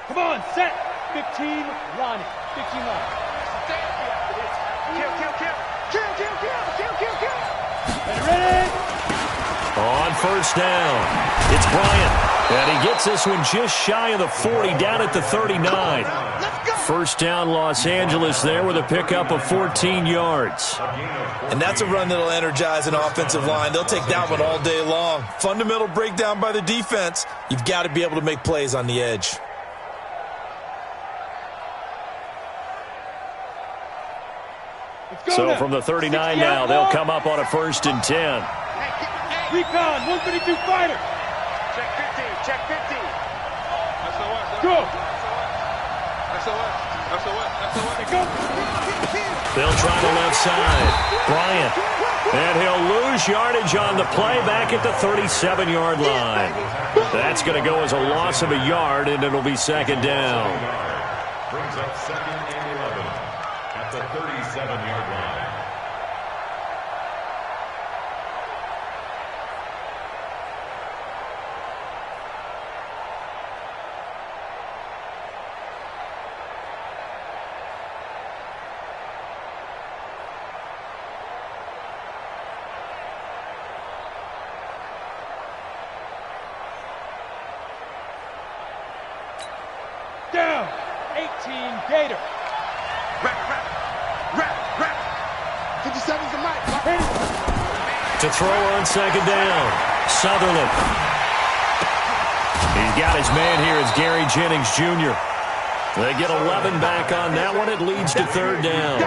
Come on, set. 15, Ronnie. 15 line. Kill. Ready? On first down, it's Bryant. And he gets this one just shy of the 40, down at the 39. First down, Los Angeles there with a pickup of 14 yards. And that's a run that'll energize an offensive line. They'll take that one all day long. Fundamental breakdown by the defense. You've got to be able to make plays on the edge. So from the 39 now, they'll come up on a 1st and 10. Recon, 152 fighter. Check 50, check 50. Go. Go. They'll try the left side. Bryant. And he'll lose yardage on the play back at the 37-yard line. That's going to go as a loss of a yard, and it'll be 2nd down. Brings up 2nd and 11 at the 37-yard line. Down. 18 Gator. Rap. 57's the mic. To throw on 2nd down, Sutherland. He's got his man here. It's Gary Jennings, Jr. They get 11 back on that one. It leads to 3rd down.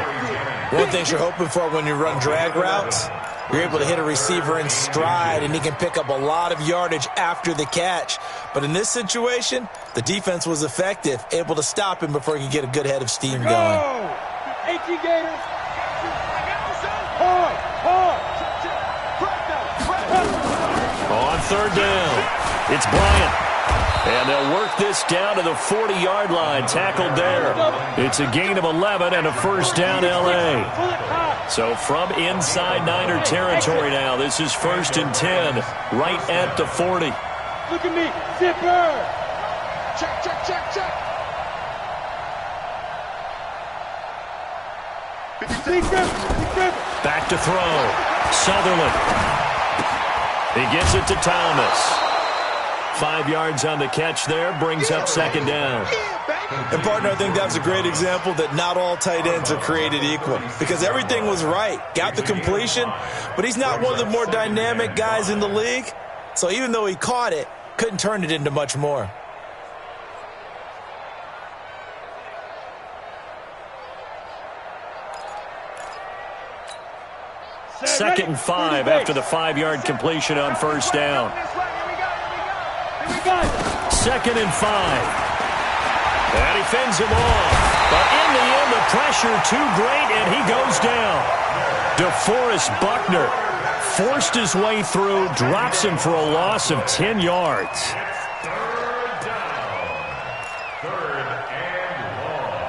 One thing you're hoping for when you run drag routes, you're able to hit a receiver in stride, and he can pick up a lot of yardage after the catch. But in this situation, the defense was effective, able to stop him before he could get a good head of steam going. 18 Gator. On 3rd down, it's Bryant. And they'll work this down to the 40-yard line, tackled there. It's a gain of 11 and a 1st down, L.A. So from inside Niner territory now, this is 1st and 10, right at the 40. Look at me, zipper. Check. Back to throw. Sutherland. He gets it to Thomas. 5 yards on the catch there, brings up 2nd down. And, partner, I think that's a great example that not all tight ends are created equal, because everything was right. Got the completion, but he's not one of the more dynamic guys in the league. So even though he caught it, couldn't turn it into much more. Second and 5 after the 5-yard completion on 1st down. 2nd and 5. And he fends him off. But in the end, the pressure too great, and he goes down. DeForest Buckner forced his way through, drops him for a loss of 10 yards. 3rd down. 3rd and long.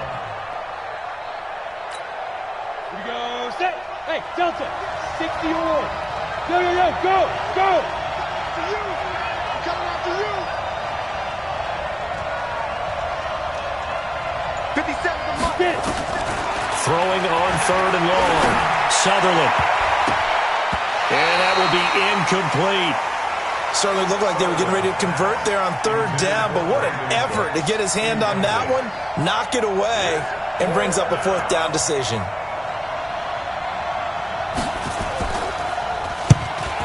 Here we go, set. Hey, Delta, 60 or. Yo, go. To you. I'm coming after you. 57's the mic. Get it. Throwing on 3rd and long. Sutherland. And that will be incomplete. Certainly looked like they were getting ready to convert there on 3rd down, but what an effort to get his hand on that one, knock it away, and brings up a 4th down decision.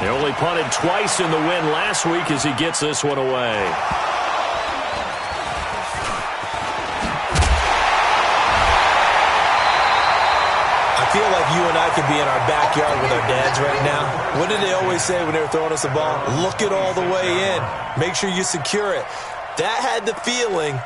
They only punted twice in the win last week as he gets this one away. I feel like you and I could be in our backyard with our dads right now. What did they always say when they were throwing us a ball? Look it all the way in. Make sure you secure it. That had the feeling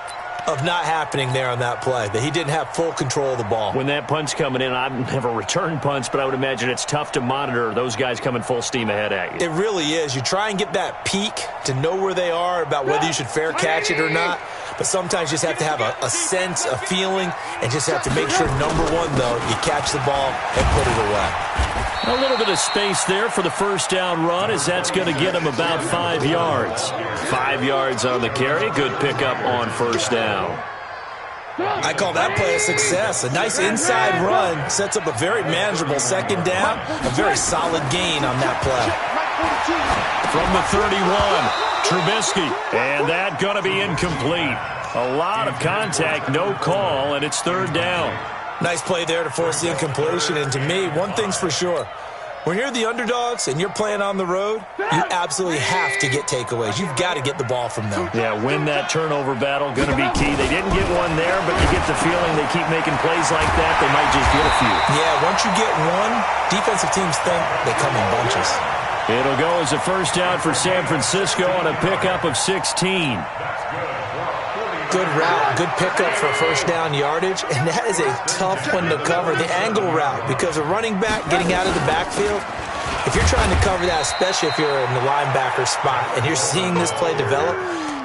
of not happening there on that play, that he didn't have full control of the ball. When that punt's coming in, I've never returned punts, but I would imagine it's tough to monitor those guys coming full steam ahead at you. It really is. You try and get that peek to know where they are about whether you should fair catch it or not. But sometimes you just have to have a sense, a feeling, and just have to make sure, number one, though, you catch the ball and put it away. A little bit of space there for the first down run, as that's going to get him about 5 yards. 5 yards on the carry. Good pickup on first down. I call that play a success. A nice inside run sets up a very manageable second down. A very solid gain on that play. From the 31, Trubisky. And that going to be incomplete. A lot of contact, no call, and it's third down. Nice play there to force the incompletion. And to me, one thing's for sure. When you're the underdogs and you're playing on the road, you absolutely have to get takeaways. You've got to get the ball from them. Yeah, win that turnover battle, going to be key. They didn't get one there, but you get the feeling they keep making plays like that, they might just get a few. Yeah, once you get one, defensive teams think they come in bunches. It'll go as a first down for San Francisco on a pickup of 16. Good route, good pickup for first down yardage, and that is a tough one to cover, the angle route, because a running back getting out of the backfield, if you're trying to cover that, especially if you're in the linebacker spot and you're seeing this play develop,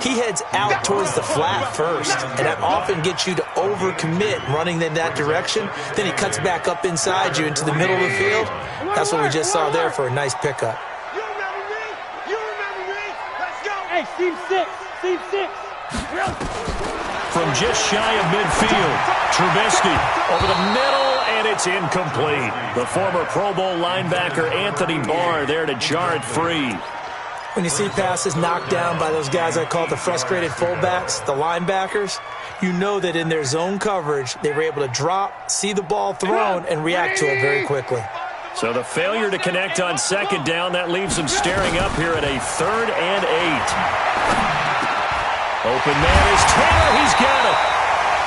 he heads out towards the flat first, and that often gets you to overcommit running in that direction. Then he cuts back up inside you into the middle of the field. That's what we just saw there for a nice pickup. You remember me? You remember me? Let's go. Hey, Team 6. Team 6. From just shy of midfield, Trubisky over the middle, and it's incomplete. The former Pro Bowl linebacker Anthony Barr there to jar it free. When you see passes knocked down by those guys I call the frustrated fullbacks, the linebackers, you know that in their zone coverage, they were able to drop, see the ball thrown, and react to it very quickly. So the failure to connect on second down, that leaves them staring up here at a 3rd and 8. Open man is Tanner. He's got it.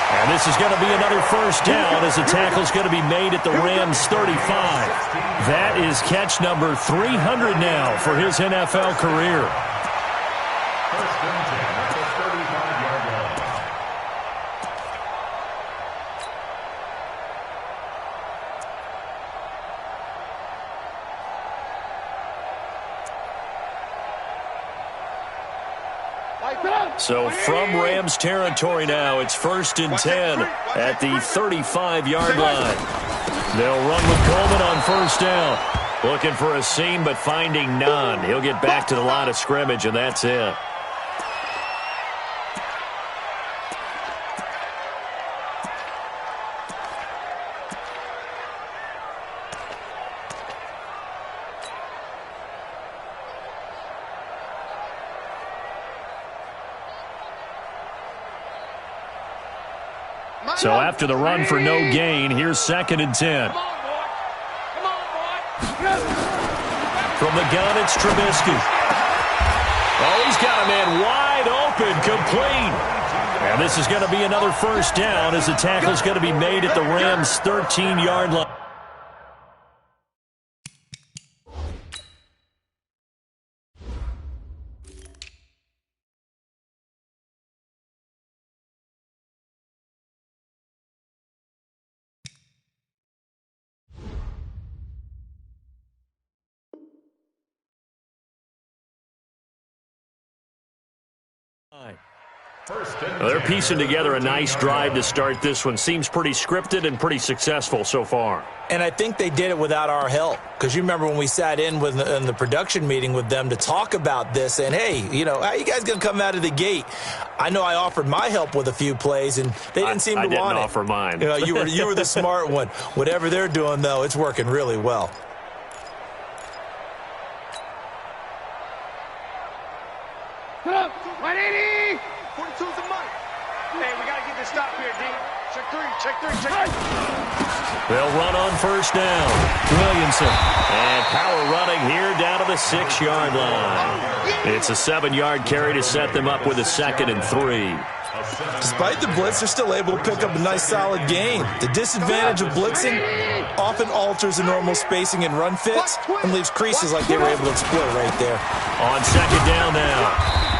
And this is going to be another first down as the tackle's going to be made at the Rams 35. That is catch number 300 now for his NFL career. First and 10 at the 35-yard line. So from Rams territory now, it's 1st and 10 at the 35-yard line. They'll run with Coleman on first down. Looking for a seam, but finding none. He'll get back to the line of scrimmage, and that's it. So after the run for no gain, here's 2nd and 10. From the gun, it's Trubisky. Oh, he's got a man wide open, complete. And this is going to be another first down as the tackle's going to be made at the Rams' 13-yard line. Well, they're piecing together a nice drive to start this one. Seems pretty scripted and pretty successful so far. And I think they did it without our help. Because you remember when we sat in the production meeting with them to talk about this, and hey, you know, how you guys going to come out of the gate? I know I offered my help with a few plays, and they didn't seem to want it. I didn't offer mine. You know, you were the smart one. Whatever they're doing, though, it's working really well. Put up. 180. 42's the mark. Hey, we got to get this stop here, D. Check 3, check 3, check 3. They'll run on first down. Williamson. And power running here down to the 6-yard line. It's a 7-yard carry to set them up with a 2nd and 3. Despite the blitz, they're still able to pick up a nice solid gain. The disadvantage of blitzing often alters the normal spacing and run fits and leaves creases like they were able to exploit right there. On second down now,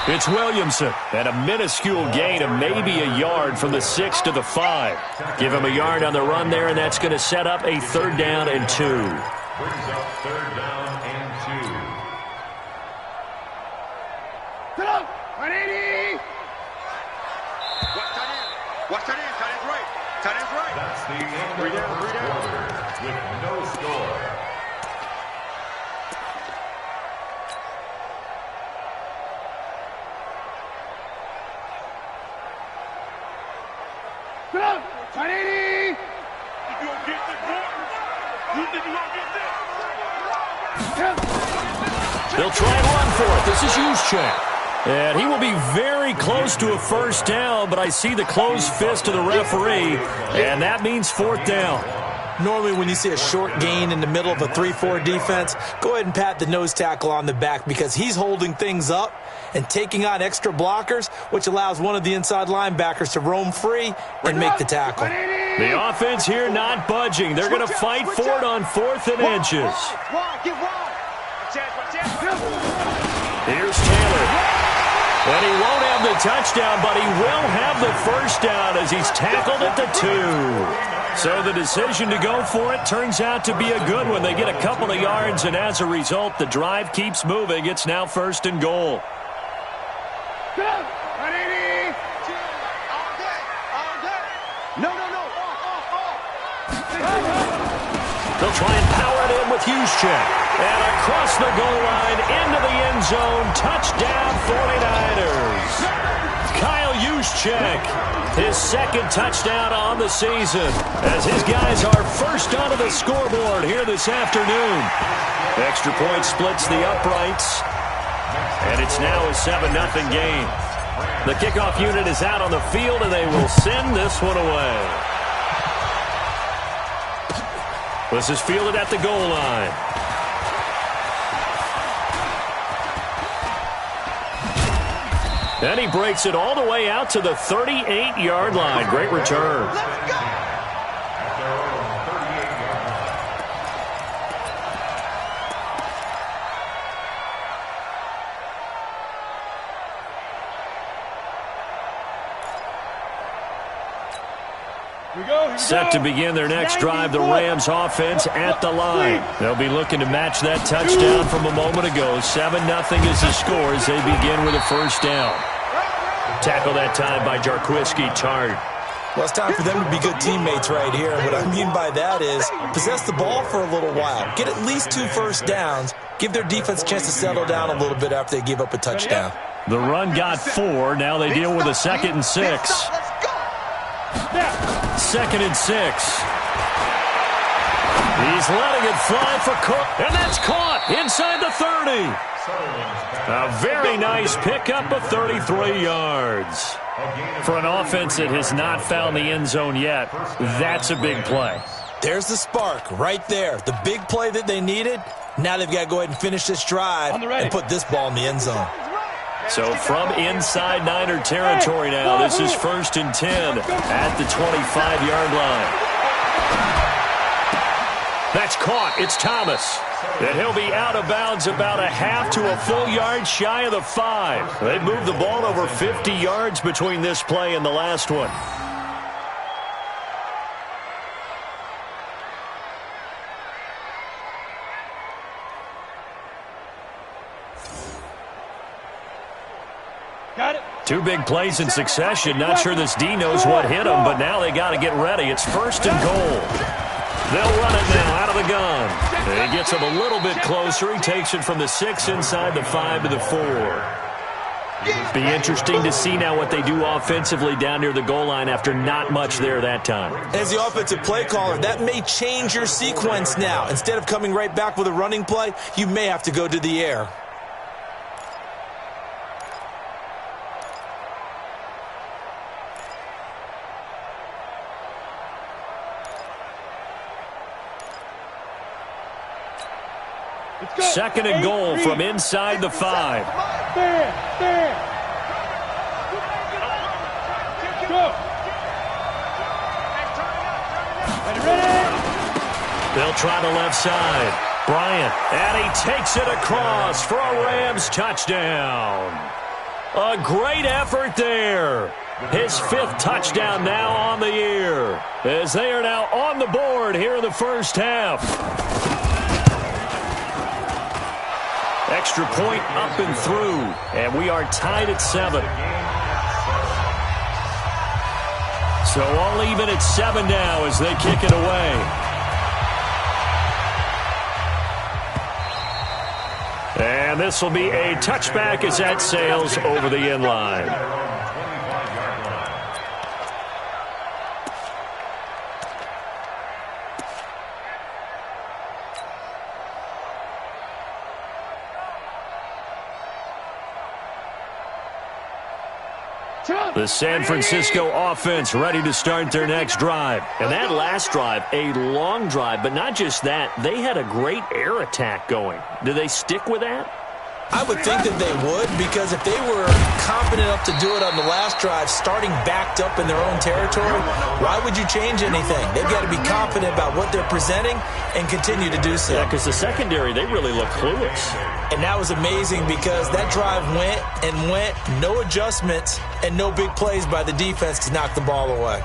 it's Williamson. And a minuscule gain of maybe a yard from the 6 to the 5. Give him a yard on the run there, and that's going to set up a 3rd down and 2. Brings up 3rd down and 2. Put up. 180. Watch tight end. Tight end's right. Tight end's right. That's the end of the first quarter with no score. Get up! 180! You gonna get this, boy? You think you gonna get this? They'll try and run for it. This is Juszczyk. And he will be very close to a first down, but I see the closed fist of the referee, and that means fourth down. Normally when you see a short gain in the middle of a 3-4 defense, go ahead and pat the nose tackle on the back because he's holding things up and taking on extra blockers, which allows one of the inside linebackers to roam free and make the tackle. The offense here not budging. They're going to fight for it on 4th and inches. Here's Taylor. And he won't have the touchdown, but he will have the first down as he's tackled at the 2. So the decision to go for it turns out to be a good one. They get a couple of yards, and as a result, the drive keeps moving. It's now 1st and goal. They'll try and power it in with Juszczyk. And across the goal line, into the end zone, touchdown 49ers. Kyle Juszczyk, his 2nd touchdown on the season, as his guys are first onto the scoreboard here this afternoon. Extra point splits the uprights, and it's now a 7-0 game. The kickoff unit is out on the field, and they will send this one away. This is fielded at the goal line. And he breaks it all the way out to the 38-yard line. Great return. Set to begin their next drive, the Rams offense at the line. They'll be looking to match that touchdown from a moment ago. 7-0 is the score as they begin with a first down. Tackle that time by Jarquiski Tart. Well, it's time for them to be good teammates right here. And what I mean by that is possess the ball for a little while. Get at least 2 first downs. Give their defense a chance to settle down a little bit after they give up a touchdown. The run got 4. Now they deal with a 2nd and 6. 2nd and 6. He's letting it fly for Cook, and that's caught inside the 30. A very nice pickup of 33 yards. For an offense that has not found the end zone yet, that's a big play. There's the spark right there. The big play that they needed. Now they've got to go ahead and finish this drive and put this ball in the end zone. So from inside Niner territory now, this is 1st and 10 at the 25-yard line. That's caught. It's Thomas. And he'll be out of bounds about a half to a full yard shy of the 5. They've moved the ball over 50 yards between this play and the last one. Got it. 2 big plays in succession. Not sure this D knows what hit him, but now they got to get ready. It's 1st and goal. They'll run it now out of the gun. And he gets him a little bit closer. He takes it from the 6 inside the 5 to the 4. Be interesting to see now what they do offensively down near the goal line after not much there that time. As the offensive play caller, that may change your sequence now. Instead of coming right back with a running play, you may have to go to the air. Second and goal from inside the 5. They'll try the left side. Bryant, and he takes it across for a Rams touchdown. A great effort there. His 5th touchdown now on the year, as they are now on the board here in the first half. Extra point up and through, and we are tied at 7. So all even at 7 now as they kick it away. And this will be a touchback as that sails over the end line. The San Francisco offense ready to start their next drive. And that last drive, a long drive, but not just that. They had a great air attack going. Do they stick with that? I would think that they would, because if they were confident enough to do it on the last drive, starting backed up in their own territory, why would you change anything? They've got to be confident about what they're presenting and continue to do so. Yeah, because the secondary, they really look clueless. And that was amazing because that drive went and went, no adjustments and no big plays by the defense to knock the ball away.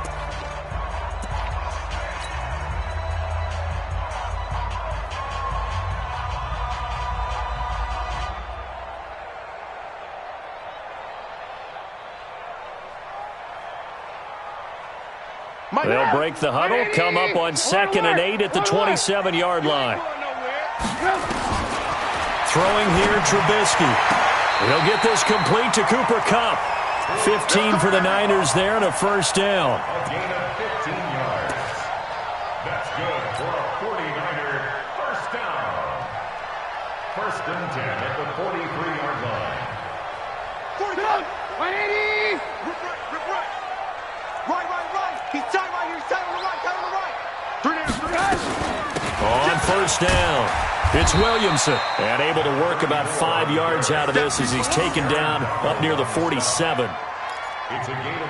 They'll break the huddle, come up on 2nd and 8 at the 27-yard line. Throwing here, Trubisky. He'll get this complete to Cooper Kupp. 15 for the Niners there and a first down. A gain of 15 yards. That's good for a 49er first down. 1st and 10 at the 43-yard line. 180! Rip right. Right. He's tight right here. He's tight on the right. 3 down. On first down, it's Williamson. And able to work about 5 yards out of this as he's taken down up near the 47.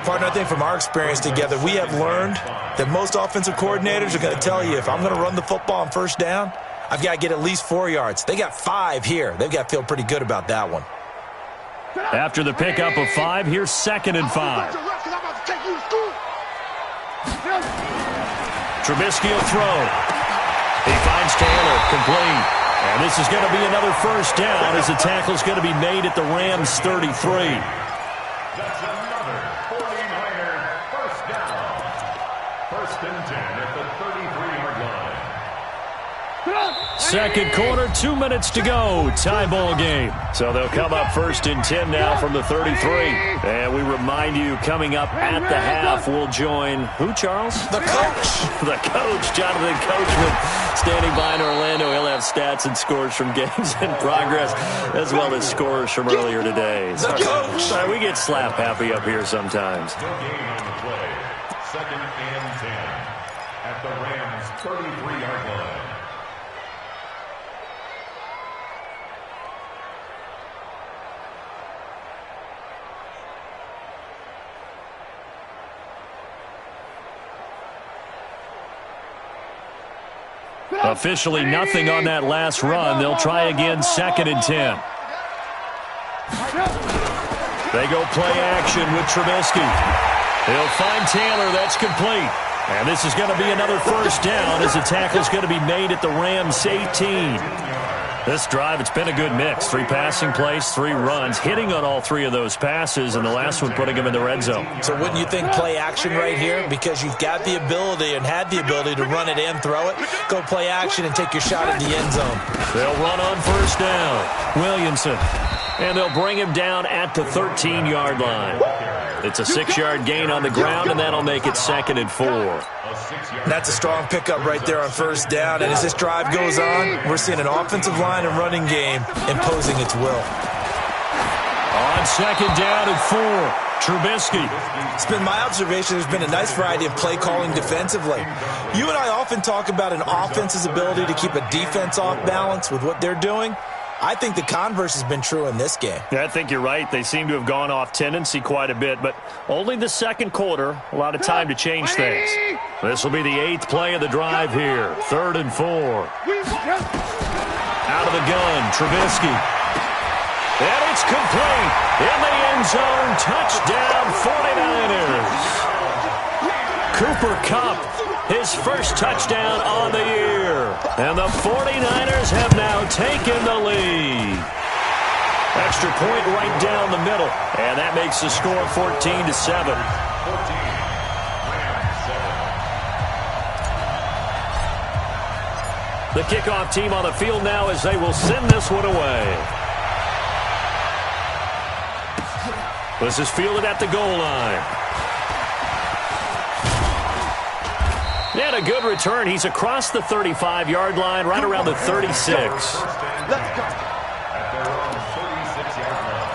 Partner, I think from our experience together, we have learned that most offensive coordinators are going to tell you, if I'm going to run the football on first down, I've got to get at least 4 yards. They got 5 here. They've got to feel pretty good about that one. After the pickup of 5, here's 2nd and 5. Trubisky will throw. He finds Taylor, complete. And this is going to be another first down as the tackle's going to be made at the Rams' 33. That's another 49er first down. 1st and 10 at the 33-yard line. Second quarter, 2 minutes to go. Tie ball game. So they'll come up 1st and 10 now from the 33. And we remind you, coming up at the half, we'll join who, Charles? The coach. The coach, Jonathan Coachman, standing by in Orlando. He'll have stats and scores from games in progress, as well as scores from earlier today. The coach. Sorry, we get slap happy up here sometimes. No gain on the play. 2nd and 10 at the Rams' 33-yard line. Officially nothing on that last run. They'll try again 2nd and 10. They go play action with Trubisky. He'll find Taylor. That's complete. And this is going to be another first down as the tackle's going to be made at the Rams' 18. This drive, it's been a good mix. 3 passing plays, 3 runs, hitting on all 3 of those passes, and the last one putting him in the red zone. So wouldn't you think play action right here? Because you've got the ability and had the ability to run it and throw it. Go play action and take your shot at the end zone. They'll run on first down. Williamson. And they'll bring him down at the 13-yard line. It's a 6-yard gain on the ground, and that'll make it 2nd and 4. That's a strong pickup right there on first down. And as this drive goes on, we're seeing an offensive line and running game imposing its will. On 2nd down and 4, Trubisky. It's been my observation there's been a nice variety of play calling defensively. You and I often talk about an offense's ability to keep a defense off balance with what they're doing. I think the converse has been true in this game. Yeah, I think you're right. They seem to have gone off tendency quite a bit, but only the second quarter, a lot of time to change things. This will be the 8th play of the drive here. 3rd and 4. Out of the gun, Trubisky. And it's complete. In the end zone, touchdown 49ers. Cooper Kupp, his first touchdown on the year. And the 49ers have now taken the lead. Extra point right down the middle. And that makes the score 14-7. The kickoff team on the field now as they will send this one away. This is fielded at the goal line. And a good return. He's across the 35-yard line, right around the 36. Let's go. At their own 36-yard line.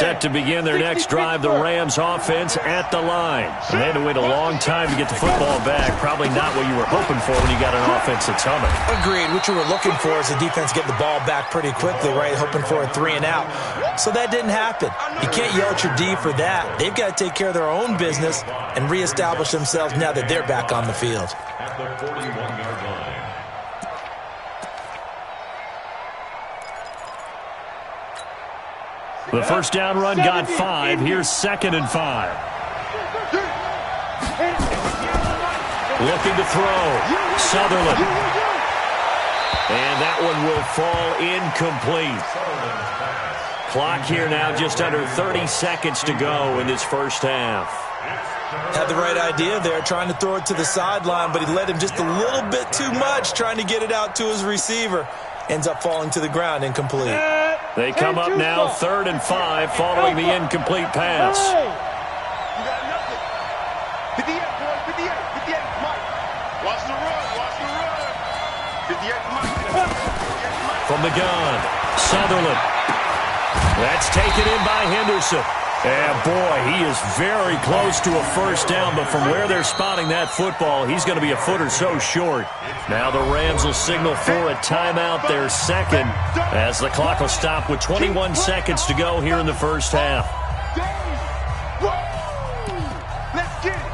Set to begin their next drive, the Rams offense at the line. And they had to wait a long time to get the football back. Probably not what you were hoping for when you got an offense that's humming. Agreed. What you were looking for is the defense get the ball back pretty quickly, right? Hoping for a 3-and-out. So that didn't happen. You can't yell at your D for that. They've got to take care of their own business and reestablish themselves now that they're back on the field. At the 41-yard line. The first down run got 5. Here's 2nd and 5. Looking to throw. Sutherland. And that one will fall incomplete. Clock here now just under 30 seconds to go in this first half. Had the right idea there, trying to throw it to the sideline, but he led him just a little bit too much, trying to get it out to his receiver. Ends up falling to the ground, incomplete. They come up now 3rd and 5 following the incomplete pass. You got nothing. 58, boy. 58. 58, Mike. Watch the run. Watch the run. 58, Mike. From the gun, Sutherland. That's taken in by Henderson. And, boy, he is very close to a first down, but from where they're spotting that football, he's going to be a foot or so short. Now the Rams will signal for a timeout, their second, as the clock will stop with 21 seconds to go here in the first half. Let's get it.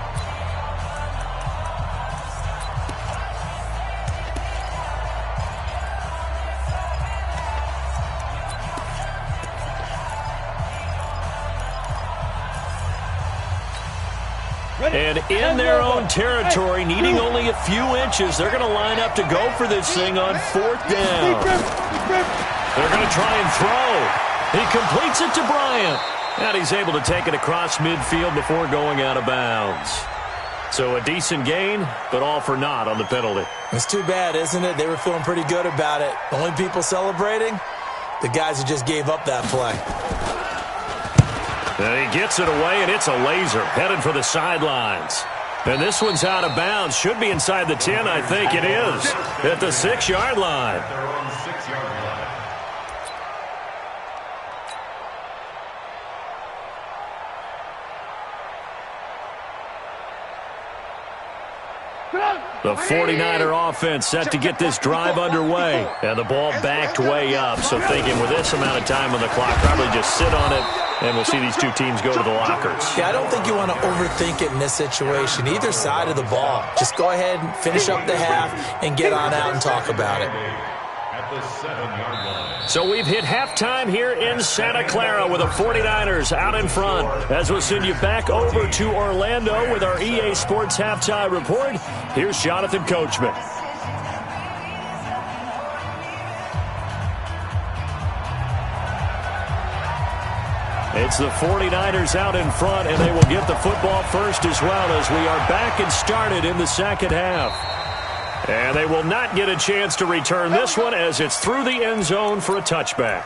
And in their own territory, needing only a few inches, they're going to line up to go for this thing on 4th down. They're going to try and throw. He completes it to Bryant. And he's able to take it across midfield before going out of bounds. So a decent gain, but all for naught on the penalty. It's too bad, isn't it? They were feeling pretty good about it. The only people celebrating, the guys who just gave up that play. And he gets it away, and it's a laser headed for the sidelines. And this one's out of bounds. Should be inside the 10, I think it is. At the 6-yard line. Their own 6-yard line. The 49er offense set to get this drive underway. And the ball backed way up. So thinking with this amount of time on the clock, probably just sit on it, and we'll see these two teams go to the lockers. Yeah, I don't think you want to overthink it in this situation. Either side of the ball. Just go ahead and finish up the half and get on out and talk about it. At the 7-yard line. So we've hit halftime here in Santa Clara with the 49ers out in front. As we'll send you back over to Orlando with our EA Sports Halftime Report, here's Jonathan Coachman. It's the 49ers out in front, and they will get the football first as well as we are back and started in the second half. And they will not get a chance to return this one as it's through the end zone for a touchback.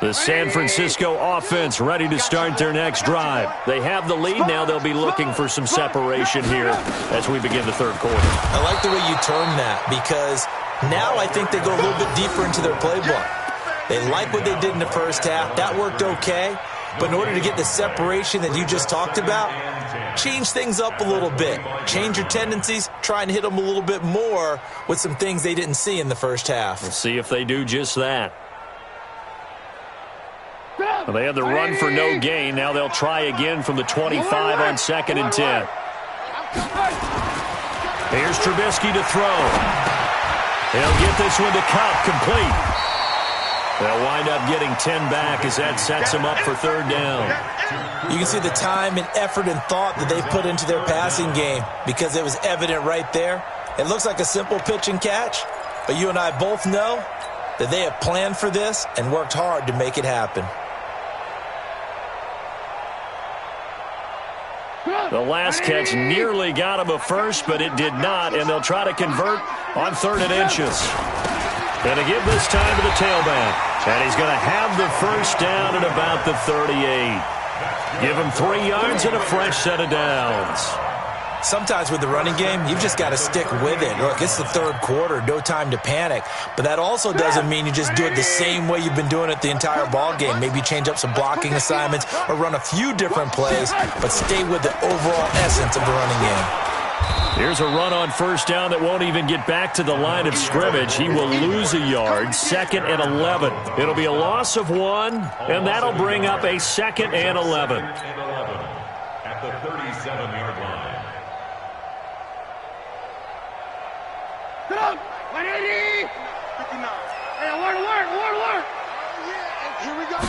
The San Francisco offense ready to start their next drive. They have the lead. Now they'll be looking for some separation here as we begin the third quarter. I like the way you term that because now I think they go a little bit deeper into their playbook. They like what they did in the first half. That worked okay. But in order to get the separation that you just talked about, change things up a little bit. Change your tendencies. Try and hit them a little bit more with some things they didn't see in the first half. We'll see if they do just that. Well, they had the run for no gain. Now they'll try again from the 25 on 2nd and 10. Here's Trubisky to throw. He'll get this one to Kupp, complete. They'll wind up getting 10 back as that sets them up for 3rd down. You can see the time and effort and thought that they put into their passing game because it was evident right there. It looks like a simple pitch and catch, but you and I both know that they have planned for this and worked hard to make it happen. The last catch nearly got him a first, but it did not, and they'll try to convert on 3rd and inches. Going to give this time to the tailback. And he's going to have the first down at about the 38. Give him 3 yards and a fresh set of downs. Sometimes with the running game, you've just got to stick with it. Look, it's the third quarter, no time to panic. But that also doesn't mean you just do it the same way you've been doing it the entire ball game. Maybe change up some blocking assignments or run a few different plays, but stay with the overall essence of the running game. Here's a run on first down that won't even get back to the line of scrimmage. He will lose a yard, 2nd and 11. It'll be a loss of 1, and that'll bring up a 2nd and 11. At the 37-yard line. Get up! 180! 59. Hey, word. Here we go.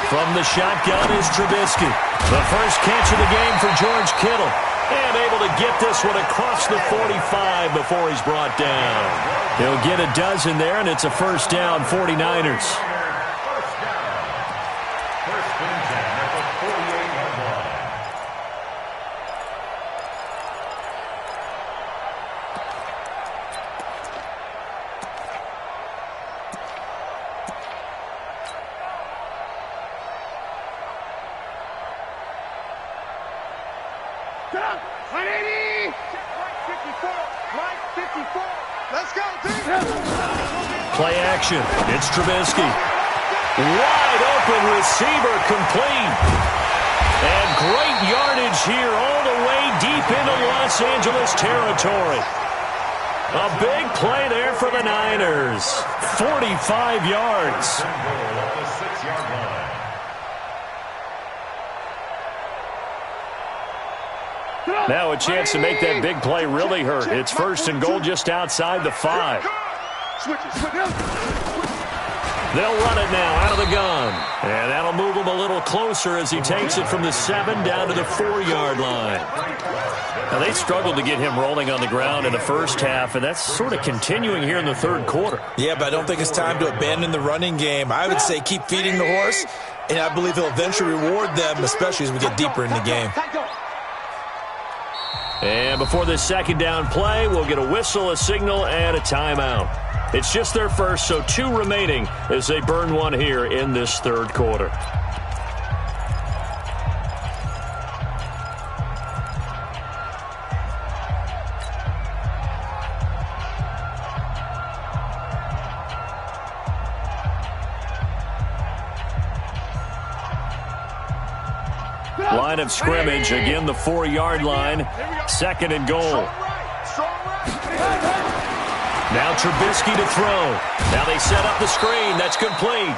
From the shotgun is Trubisky. The first catch of the game for George Kittle. And able to get this one across the 45 before he's brought down. He'll get a dozen there, and it's a first down, 49ers. First down. First and 10 at the 48-yard line. Get up! 180! Right 54! Right 54! Let's go, team! Play action. It's Trubisky. Wide open receiver complete. And great yardage here all the way deep into Los Angeles territory. A big play there for the Niners. 45 yards. At the 6-yard line. Now a chance to make that big play really hurt. It's 1st and goal just outside the 5. They'll run it now out of the gun. And that'll move him a little closer as he takes it from the 7 down to the 4-yard line. Now they struggled to get him rolling on the ground in the first half, and that's sort of continuing here in the third quarter. Yeah, but I don't think it's time to abandon the running game. I would say keep feeding the horse, and I believe he'll eventually reward them, especially as we get deeper in the game. And before this 2nd down play, we'll get a whistle, a signal, and a timeout. It's just their first, so 2 remaining as they burn one here in this third quarter. Line of scrimmage, again the 4-yard line, 2nd and goal. Now Trubisky to throw. Now they set up the screen. That's complete.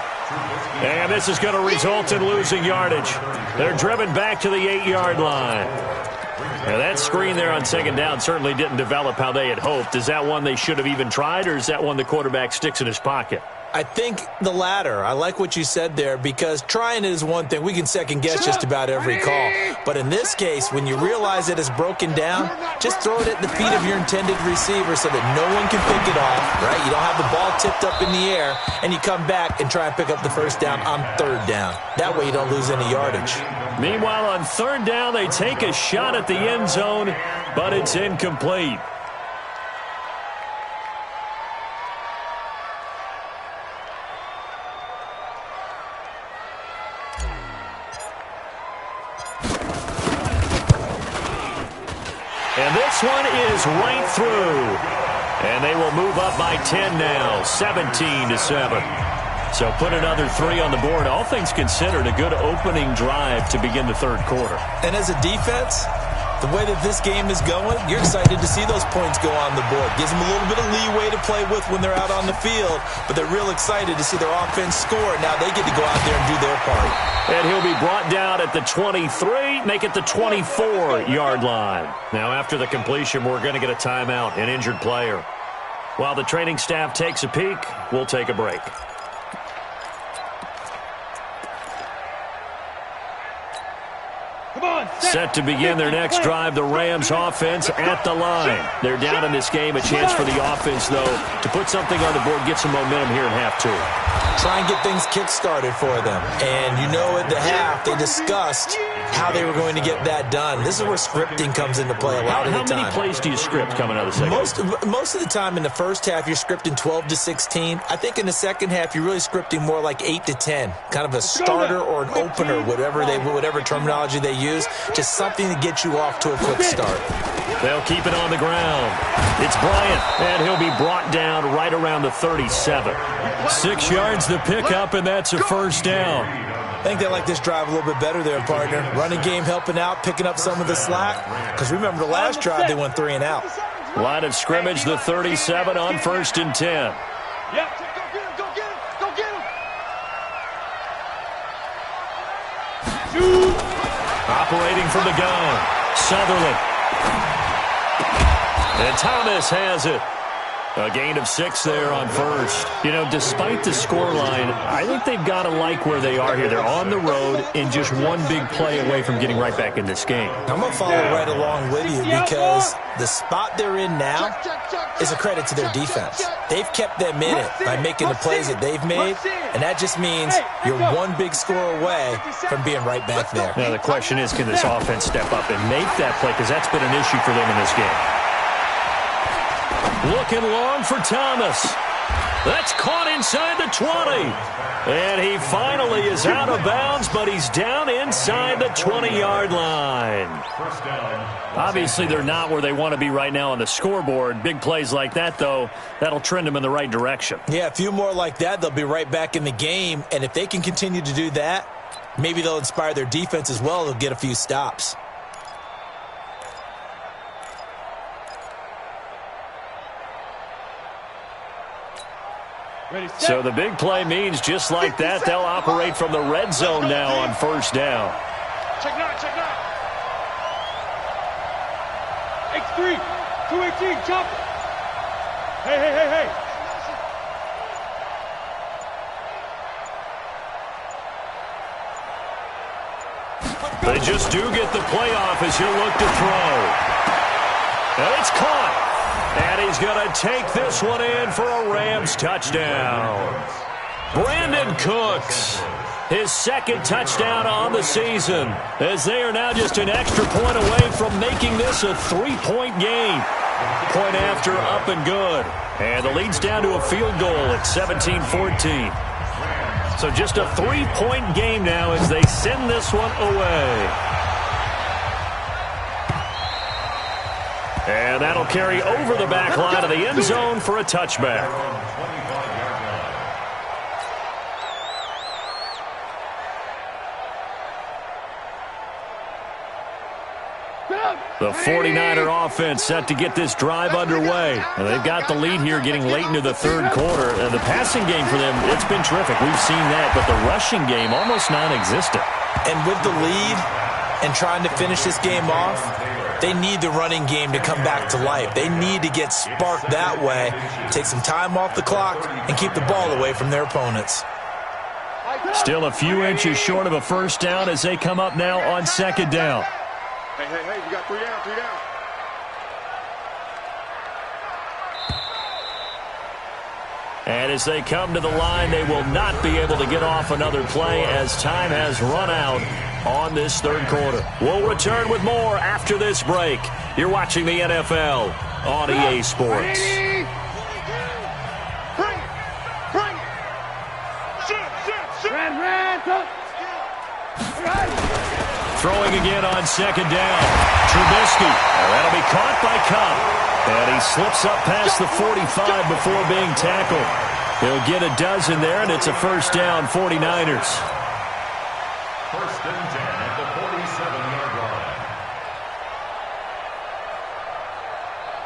And this is going to result in losing yardage. They're driven back to the 8-yard line. Now that screen there on 2nd down certainly didn't develop how they had hoped. Is that one they should have even tried, or is that one the quarterback sticks in his pocket? I think the latter. I like what you said there, because trying it is one thing. We can second-guess just about every call. But in this case, when you realize it is broken down, just throw it at the feet of your intended receiver so that no one can pick it off, right? You don't have the ball tipped up in the air, and you come back and try and pick up the first down on 3rd down. That way you don't lose any yardage. Meanwhile, on 3rd down, they take a shot at the end zone, but it's incomplete. And this one is right through. And they will move up by 10 now, 17-7. So put another 3 on the board. All things considered, a good opening drive to begin the third quarter. And as a defense, the way that this game is going, you're excited to see those points go on the board. Gives them a little bit of leeway to play with when they're out on the field, but they're real excited to see their offense score. Now they get to go out there and do their part. And he'll be brought down at the 23, make it the 24-yard line. Now after the completion, we're going to get a timeout, an injured player. While the training staff takes a peek, we'll take a break. Set to begin their next drive, the Rams offense at the line. They're down in this game. A chance for the offense, though, to put something on the board, get some momentum here in half two. Try and get things kick-started for them. And you know at the half, they discussed how they were going to get that done. This is where scripting comes into play a lot of the time. How many plays do you script coming out of the second? Most of the time in the first half, you're scripting 12 to 16. I think in the second half, you're really scripting more like 8 to 10. Kind of a starter or an opener, whatever terminology they use. Just something to get you off to a quick start. They'll keep it on the ground. It's Bryant, and he'll be brought down right around the 37. 6 yards the pickup, and that's a first down. I think they like this drive a little bit better there, partner. Running game helping out, picking up some of the slack. Because remember, the last drive, they went 3 and out. Line of scrimmage, the 37 on 1st and 10. Yep. Go get him, go get him, go get him. Operating from the gun, Sutherland. And Thomas has it. A gain of 6 there on first. You know, despite the scoreline, I think they've got to like where they are here. They're on the road and just one big play away from getting right back in this game. I'm going to follow right along with you because the spot they're in now is a credit to their defense. They've kept them in it by making the plays that they've made, and that just means you're one big score away from being right back there. Now, the question is, can this offense step up and make that play? Because that's been an issue for them in this game. Looking long for Thomas. That's caught inside the 20. And he finally is out of bounds, but he's down inside the 20-yard line. Obviously, they're not where they want to be right now on the scoreboard. Big plays like that, though, that'll trend them in the right direction. Yeah, a few more like that, they'll be right back in the game. And if they can continue to do that, maybe they'll inspire their defense as well. They'll get a few stops. So the big play means just like that, they'll operate from the red zone now on first down. Check nine, check nine. X3, 218, chop. Hey. They just do get the playoff as he'll look to throw. And it's caught. And he's going to take this one in for a Rams touchdown. Brandon Cooks, his second touchdown on the season, as they are now just an extra point away from making this a 3-point game. Point after, up and good. And the lead's down to a field goal at 17-14. So just a 3-point game now as they send this one away. And that'll carry over the back line of the end zone for a touchback. The 49er offense set to get this drive underway. And they've got the lead here getting late into the third quarter. And the passing game for them, it's been terrific. We've seen that. But the rushing game, almost non-existent. And with the lead and trying to finish this game off, they need the running game to come back to life. They need to get sparked that way, take some time off the clock, and keep the ball away from their opponents. Still a few inches short of a first down as they come up now on second down. Hey, we got 3 down, 3 down. And as they come to the line, they will not be able to get off another play as time has run out on this third quarter. We'll return with more after this break. You're watching the NFL on EA Sports. Throwing again on second down. Trubisky. That'll be caught by Cup. And he slips up past the 45 before being tackled. He'll get a dozen there, and it's a first down, 49ers. First and 10 at the 47-yard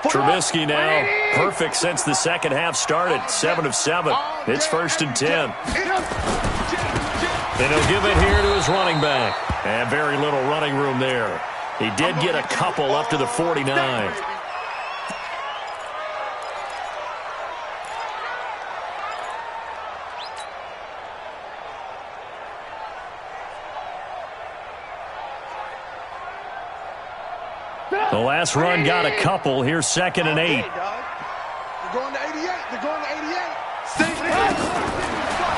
line. Trubisky now, perfect since the second half started, 7 of 7. It's first and 10. And he'll give it here to his running back. And very little running room there. He did get a couple up to the 49. The last run got a couple. Here's 2nd and 8. They're going to 88. They're going to 88.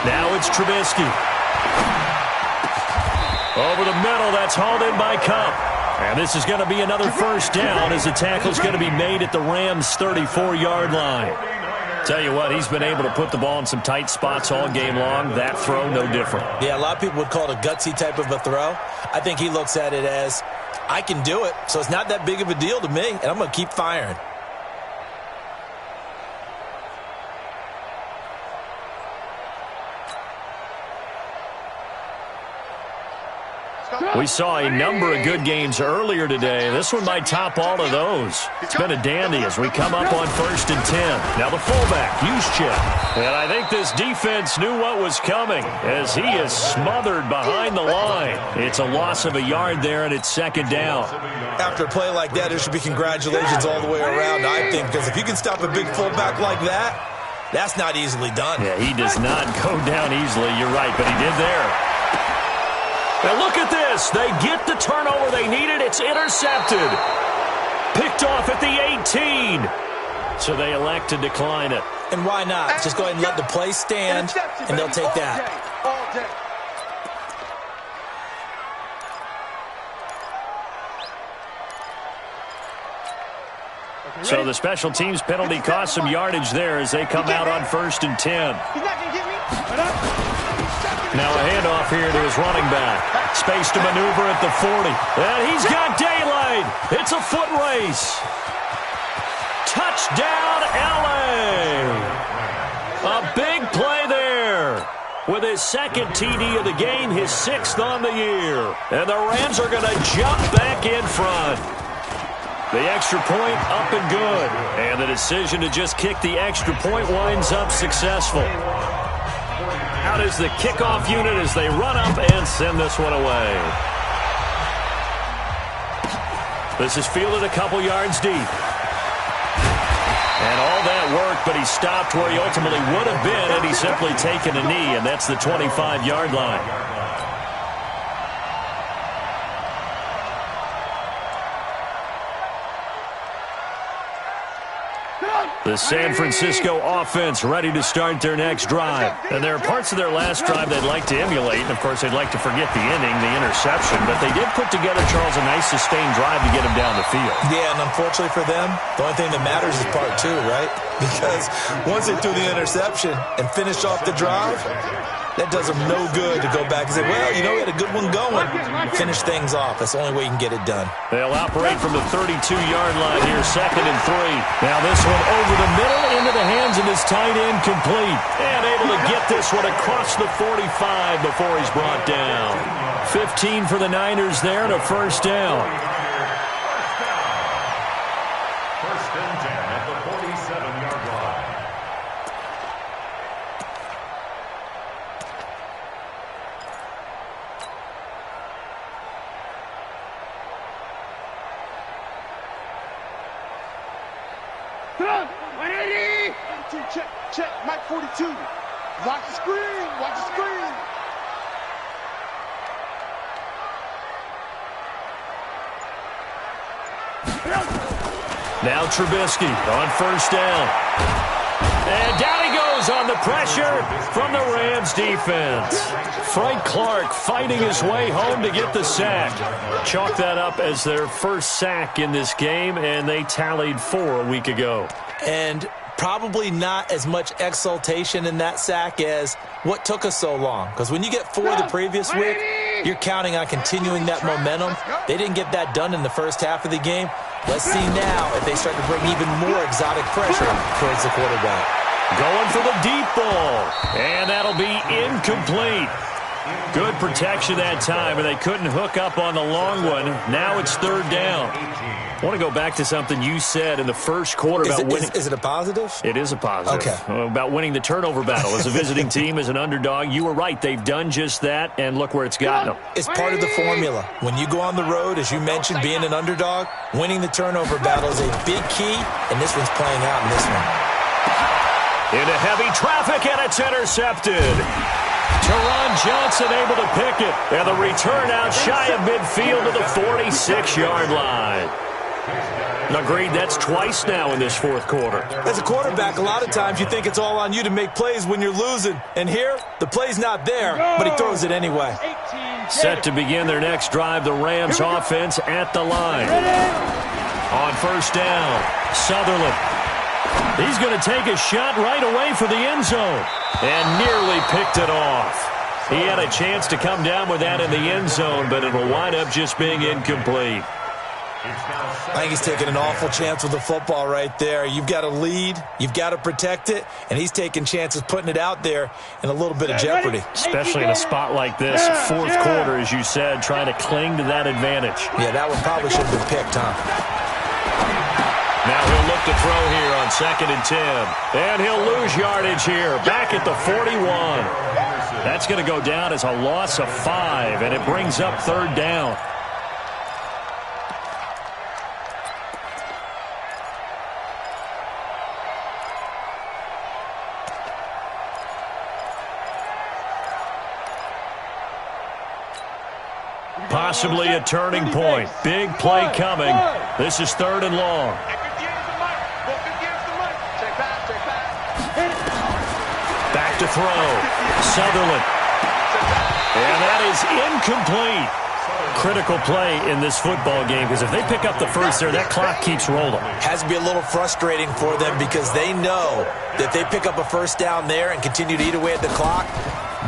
Now it's Trubisky. Over the middle, that's hauled in by Cup. And this is going to be another first down as the tackle's going to be made at the Rams' 34-yard line. Tell you what, he's been able to put the ball in some tight spots all game long. That throw, no different. Yeah, a lot of people would call it a gutsy type of a throw. I think he looks at it as, I can do it, so it's not that big of a deal to me, and I'm going to keep firing. We saw a number of good games earlier today. This one might top all of those. It's been a dandy as we come up on 1st and 10. Now the fullback, Juszczyk. And I think this defense knew what was coming as he is smothered behind the line. It's a loss of a yard there, and it's 2nd down. After a play like that, there should be congratulations all the way around, I think, because if you can stop a big fullback like that, that's not easily done. Yeah, he does not go down easily. You're right, but he did there. Now look at this. They get the turnover they needed. It's intercepted. Picked off at the 18. So they elect to decline it. And why not? Just go ahead and let the play stand, and they'll take that. All day. So the special teams penalty cost some yardage there as they come out on 1st and 10. He's not going to get me. Now a handoff here to his running back. Space to maneuver at the 40. And he's got daylight. It's a foot race. Touchdown, L.A. A big play there. With his 2nd TD of the game, his 6th on the year. And the Rams are going to jump back in front. The extra point up and good. And the decision to just kick the extra point winds up successful. Out is the kickoff unit as they run up and send this one away. This is fielded a couple yards deep. And all that work, but he stopped where he ultimately would have been had he simply taken a knee, and that's the 25-yard line. The San Francisco offense ready to start their next drive. And there are parts of their last drive they'd like to emulate. And, of course, they'd like to forget the inning, the interception. But they did put together, Charles, a nice sustained drive to get him down the field. Yeah, and unfortunately for them, the only thing that matters is part 2, right? Because once they threw the interception and finished off the drive, that does them no good to go back and say, well, you know, we had a good one going. Finish things off. That's the only way you can get it done. They'll operate from the 32-yard line here, 2nd and 3. Now this one over the middle into the hands of his tight end, complete. And able to get this one across the 45 before he's brought down. 15 for the Niners there and a first down. First and 10 at the 47-yard line. Come on, 180. Check, check, Mike 42. Watch the screen, watch the screen. Now Trubisky on first down. And down he goes on the pressure from the Rams defense. Frank Clark fighting his way home to get the sack. Chalk that up as their first sack in this game, and they tallied 4 a week ago. And probably not as much exultation in that sack as what took us so long. Because when you get 4 the previous week, you're counting on continuing that momentum. They didn't get that done in the first half of the game. Let's see now if they start to bring even more exotic pressure towards the quarterback. Going for the deep ball, and that'll be incomplete. Good protection that time, and they couldn't hook up on the long one. Now it's 3rd down. I want to go back to something you said in the first quarter about winning. Is it a positive? It is a positive. Okay. About winning the turnover battle as a visiting team, as an underdog. You were right. They've done just that, and look where it's gotten them. It's part of the formula. When you go on the road, as you mentioned, being an underdog, winning the turnover battle is a big key, and this one's playing out in this one. Into heavy traffic, and it's intercepted. Teron Johnson able to pick it, and the return out shy of midfield to the 46-yard line. Agreed, that's twice now in this fourth quarter. As a quarterback, a lot of times you think it's all on you to make plays when you're losing. And here, the play's not there, but he throws it anyway. Set to begin their next drive, the Rams offense at the line. On first down, Sutherland. He's going to take a shot right away for the end zone and nearly picked it off. He had a chance to come down with that in the end zone, but it'll wind up just being incomplete. I think he's taking an awful chance with the football right there. You've got to lead, you've got to protect it, and he's taking chances putting it out there in a little bit of jeopardy. Especially in a spot like this, fourth quarter, as you said, trying to cling to that advantage. Yeah, that one probably should have been picked, huh? Now he'll look to throw here on 2nd and 10. And he'll lose yardage here, back at the 41. That's going to go down as a loss of 5, and it brings up 3rd down. Possibly a turning point. Big play coming. This is 3rd and long. Back to throw. Sutherland. And that is incomplete. Critical play in this football game, because if they pick up the first there, that clock keeps rolling. Has to be a little frustrating for them because they know that if they pick up a first down there and continue to eat away at the clock,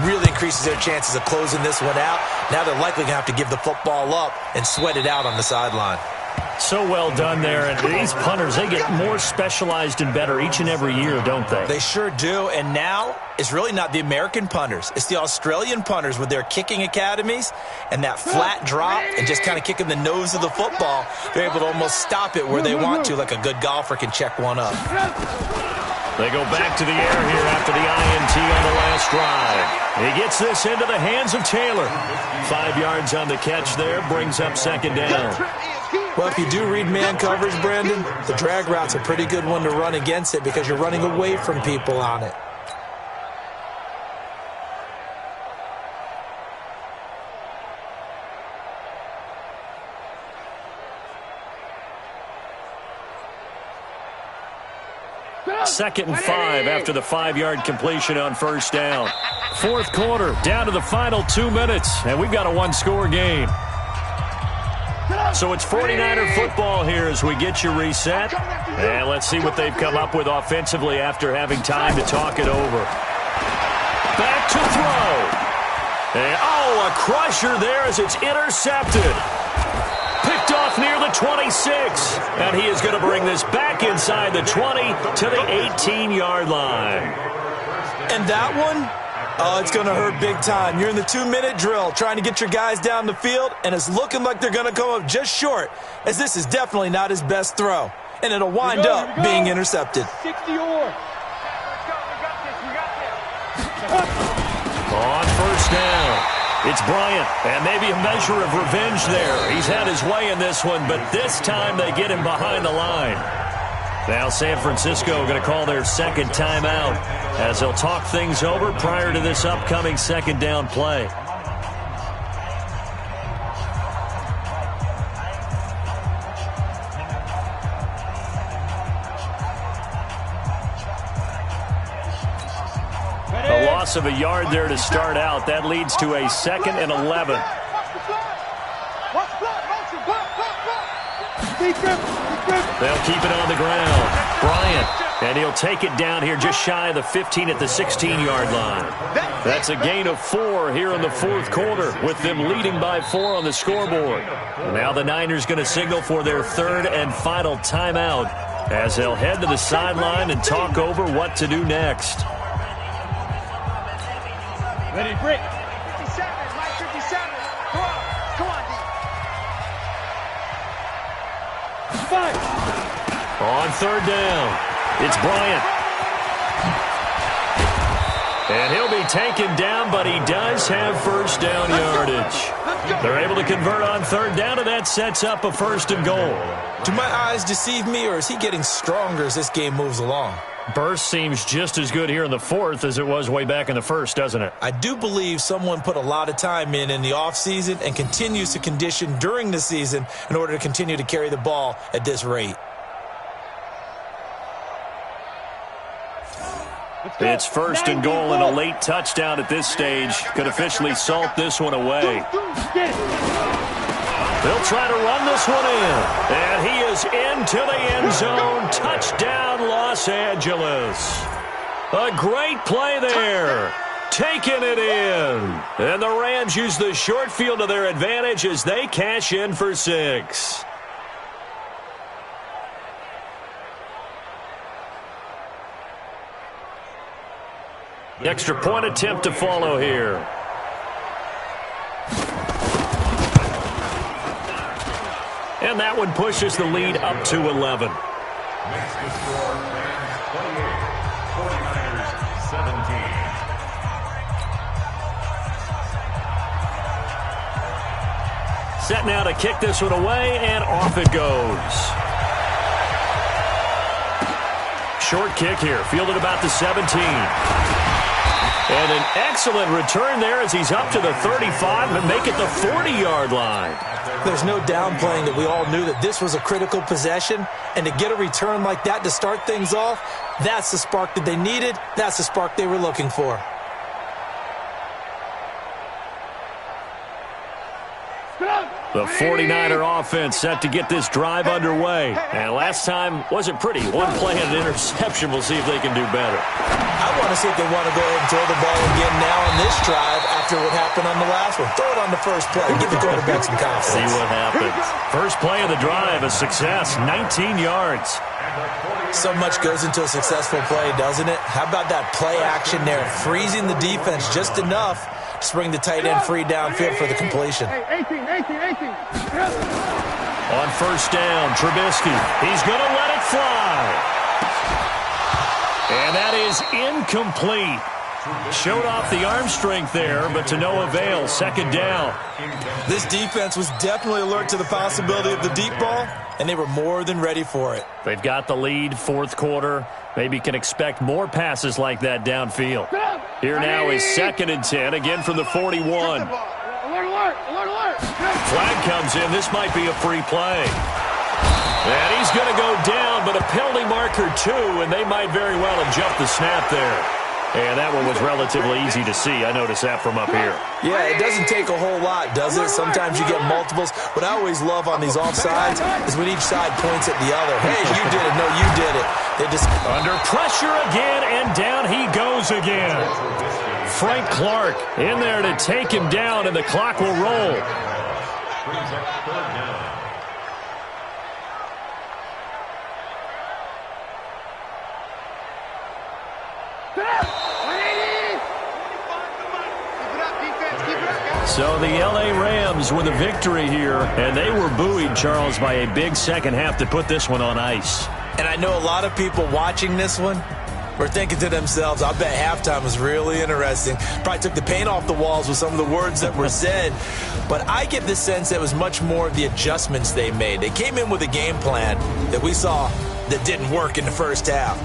really increases their chances of closing this one out. Now they're likely going to have to give the football up and sweat it out on the sideline. So well done there. And these punters, they get more specialized and better each and every year, don't they? They sure do. And now it's really not the American punters. It's the Australian punters with their kicking academies and that flat drop and just kind of kicking the nose of the football. They're able to almost stop it where they want to, like a good golfer can check one up. They go back to the air here after the INT on the last drive. He gets this into the hands of Taylor. 5 yards on the catch there, brings up 2nd down. Well, if you do read man coverage, Brandon, the drag route's a pretty good one to run against it because you're running away from people on it. Second and 5 after the 5-yard completion on first down. Fourth quarter, down to the final 2 minutes, and we've got a one-score game. So it's 49er football here as we get you reset. And let's see what they've come up with offensively after having time to talk it over. Back to throw. And, a crusher there as it's intercepted. Picked off near the 26. And he is going to bring this back inside the 20 to the 18-yard line. And that one, it's going to hurt big time. You're in the 2-minute drill trying to get your guys down the field, and it's looking like they're going to come up just short, as this is definitely not his best throw. And it'll wind up being intercepted. 60-yard. On first down. It's Bryant, and maybe a measure of revenge there. He's had his way in this one, but this time they get him behind the line. Now San Francisco going to call their second timeout as they'll talk things over prior to this upcoming 2nd down play. A loss of a yard there to start out. That leads to a 2nd and 11. They'll keep it on the ground. Bryant, and he'll take it down here just shy of the 15 at the 16-yard line. That's a gain of 4 here in the fourth quarter, with them leading by 4 on the scoreboard. Now the Niners going to signal for their 3rd and final timeout as they'll head to the sideline and talk over what to do next. Ready, break. 57, Mike 57. Come on, D. 5. On 3rd down, it's Bryant. And he'll be taken down, but he does have first down yardage. They're able to convert on 3rd down, and that sets up a 1st and goal. Do my eyes deceive me, or is he getting stronger as this game moves along? Burst seems just as good here in the fourth as it was way back in the first, doesn't it? I do believe someone put a lot of time in the offseason and continues to condition during the season in order to continue to carry the ball at this rate. It's first and goal, and a late touchdown at this stage could officially salt this one away. They'll try to run this one in, and he is into the end zone. Touchdown, Los Angeles. A great play there. Taking it in. And the Rams use the short field to their advantage as they cash in for 6. Extra point attempt to follow here. And that one pushes the lead up to 11. Makes the score Rams 28, 49ers 17. Set now to kick this one away, and off it goes. Short kick here, fielded about the 17. And an excellent return there as he's up to the 35 and make it the 40-yard line. There's no downplaying that we all knew that this was a critical possession, and to get a return like that to start things off, that's the spark that they needed. That's the spark they were looking for. The 49er offense set to get this drive underway. And last time wasn't pretty. One play and an interception. We'll see if they can do better. I want to see if they want to go ahead and throw the ball again now on this drive after what happened on the last one. Throw it on the first play. Give the quarterback some confidence. See what happens. First play of the drive, a success, 19 yards. So much goes into a successful play, doesn't it? How about that play action there? Freezing the defense just enough to bring the tight end free downfield for the completion. 18. On first down, Trubisky. He's going to let it fly. And that is incomplete. Showed off the arm strength there, but to no avail. Second down. This defense was definitely alert to the possibility of the deep ball, and they were more than ready for it. They've got the lead, fourth quarter. Maybe can expect more passes like that downfield. Here now is 2nd and 10, again from the 41. Alert. Flag comes in. This might be a free play. And he's going to go down, but a penalty marker too, and they might very well have jumped the snap there. And that one was relatively easy to see. I noticed that from up here. Yeah, it doesn't take a whole lot, does it? Sometimes you get multiples. What I always love on these offsides is when each side points at the other. Hey, you did it. No, you did it. They just under pressure again, and down he goes again. Frank Clark in there to take him down, and the clock will roll. Brings up 3rd down. So the L.A. Rams with a victory here, and they were buoyed, Charles, by a big second half to put this one on ice. And I know a lot of people watching this one were thinking to themselves, I bet halftime was really interesting. Probably took the paint off the walls with some of the words that were said. But I get the sense that it was much more of the adjustments they made. They came in with a game plan that we saw that didn't work in the first half.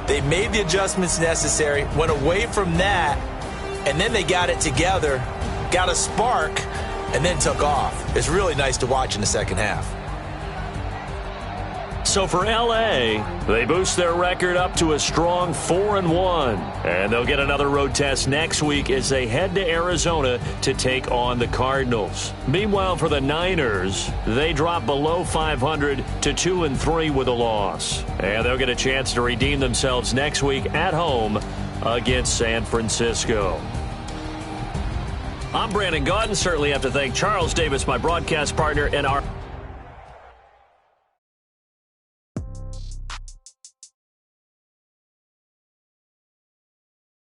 They made the adjustments necessary, went away from that, and then they got it together, got a spark, and then took off. It's really nice to watch in the second half. So for L.A., they boost their record up to a strong 4-1. And they'll get another road test next week as they head to Arizona to take on the Cardinals. Meanwhile, for the Niners, they drop below 500 to 2-3 with a loss. And they'll get a chance to redeem themselves next week at home against San Francisco. I'm Brandon Gaudin. Certainly have to thank Charles Davis, my broadcast partner, and our